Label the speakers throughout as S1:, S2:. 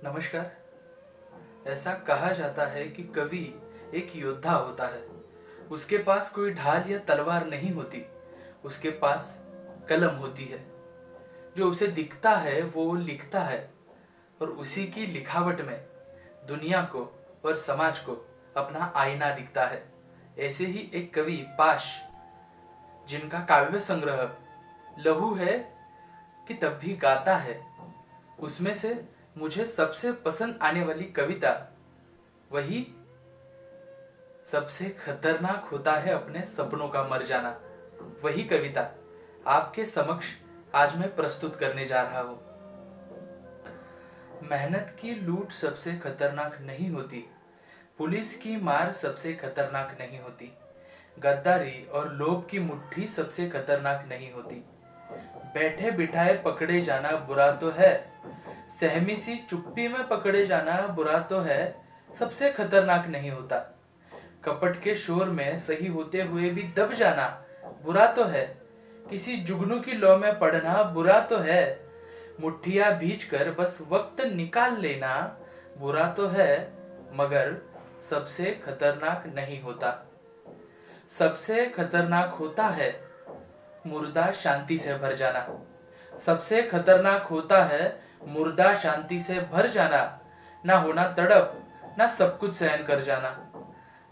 S1: नमस्कार। ऐसा कहा जाता है कि कवि एक योद्धा होता है। उसके पास कोई ढाल या तलवार नहीं होती, उसके पास कलम होती है। जो उसे दिखता है वो लिखता है और उसी की लिखावट में दुनिया को और समाज को अपना आईना दिखता है। ऐसे ही एक कवि पाश, जिनका काव्य संग्रह लहू है कि तब भी गाता है, उसमें से मुझे सबसे पसंद आने वाली कविता वही सबसे खतरनाक होता है अपने सपनों का मर जाना, वही कविता आपके समक्ष आज मैं प्रस्तुत करने जा रहा हूं। मेहनत की लूट सबसे खतरनाक नहीं होती, पुलिस की मार सबसे खतरनाक नहीं होती, गद्दारी और लोभ की मुट्ठी सबसे खतरनाक नहीं होती। बैठे बिठाए पकड़े जाना बुरा तो है, सहमी सी चुप्पी में पकड़े जाना बुरा तो है, सबसे खतरनाक नहीं होता। कपट के शोर में सही होते हुए भी दब जाना बुरा तो है, किसी जुगनू की लौ में पड़ना बुरा तो है, मुट्ठियां भींच कर बस वक्त निकाल लेना बुरा तो है, मगर सबसे खतरनाक नहीं होता। सबसे खतरनाक होता है मुर्दा शांति से भर जाना। सबसे खतरनाक होता है मुर्दा शांति से भर जाना, ना होना तड़प, ना सब कुछ सहन कर जाना,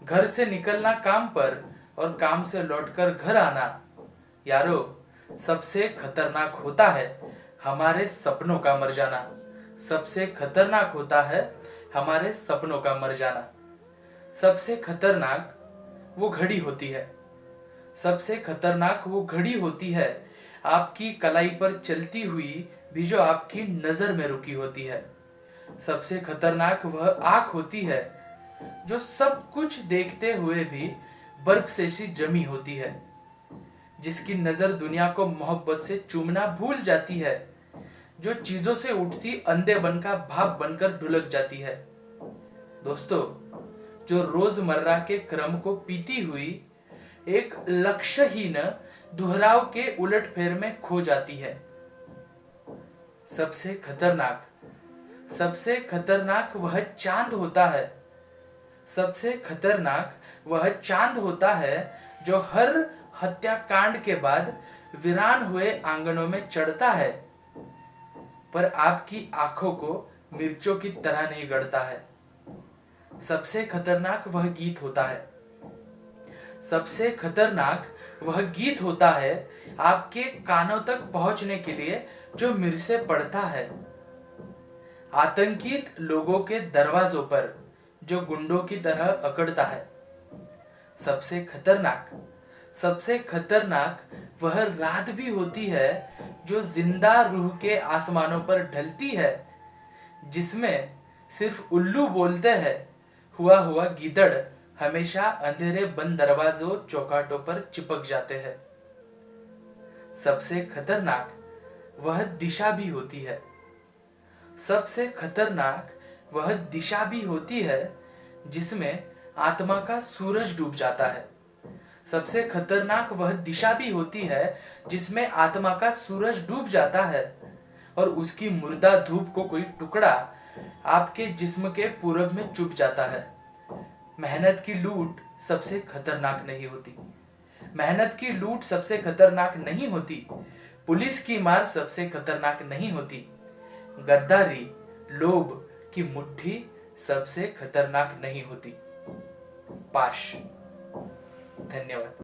S1: घर से निकलना काम पर और काम से लौटकर घर आना। यारो, सबसे खतरनाक होता है हमारे सपनों का मर जाना। सबसे खतरनाक होता है हमारे सपनों का मर जाना। सबसे खतरनाक वो घड़ी होती है, सबसे खतरनाक वो घड़ी होती है आपकी कलाई पर चलती हुई भी जो आपकी नजर में रुकी होती है। सबसे खतरनाक वह आंख होती है जो सब कुछ देखते हुए भी बर्फ से सी जमी होती है, जिसकी नजर दुनिया को मोहब्बत से चूमना भूल जाती है, जो चीजों से उठती अंधे बन का भाप बनकर ढुलक जाती है। दोस्तों, जो रोजमर्रा के क्रम को पीती हुई एक लक्ष्यहीन दोहराव के उलटफेर में खो जाती है। सबसे खतरनाक वह चांद होता है, सबसे खतरनाक वह चांद होता है जो हर हत्याकांड के बाद वीरान हुए आंगनों में चढ़ता है, पर आपकी आंखों को मिर्चों की तरह नहीं गड़ता है। सबसे खतरनाक वह गीत होता है, सबसे खतरनाक वह गीत होता है आपके कानों तक पहुंचने के लिए जो मिर से पड़ता है, आतंकित लोगों के दरवाजों पर जो गुंडों की तरह अकड़ता है। सबसे खतरनाक वह रात भी होती है जो जिंदा रूह के आसमानों पर ढलती है, जिसमें सिर्फ उल्लू बोलते हैं, हुआ हुआ गीदड़ हमेशा अंधेरे बंद दरवाजों चौकाटों पर चिपक जाते हैं। सबसे खतरनाक वह दिशा भी होती है, सबसे खतरनाक वह दिशा भी होती है जिसमें आत्मा का सूरज डूब जाता है। सबसे खतरनाक वह दिशा भी होती है जिसमें आत्मा का सूरज डूब जाता है और उसकी मुर्दा धूप को कोई टुकड़ा आपके जिस्म के पूरब में चुप जाता है। मेहनत की लूट सबसे खतरनाक नहीं होती, मेहनत की लूट सबसे खतरनाक नहीं होती, पुलिस की मार सबसे खतरनाक नहीं होती, गद्दारी लोभ की मुट्ठी सबसे खतरनाक नहीं होती। पाश। धन्यवाद।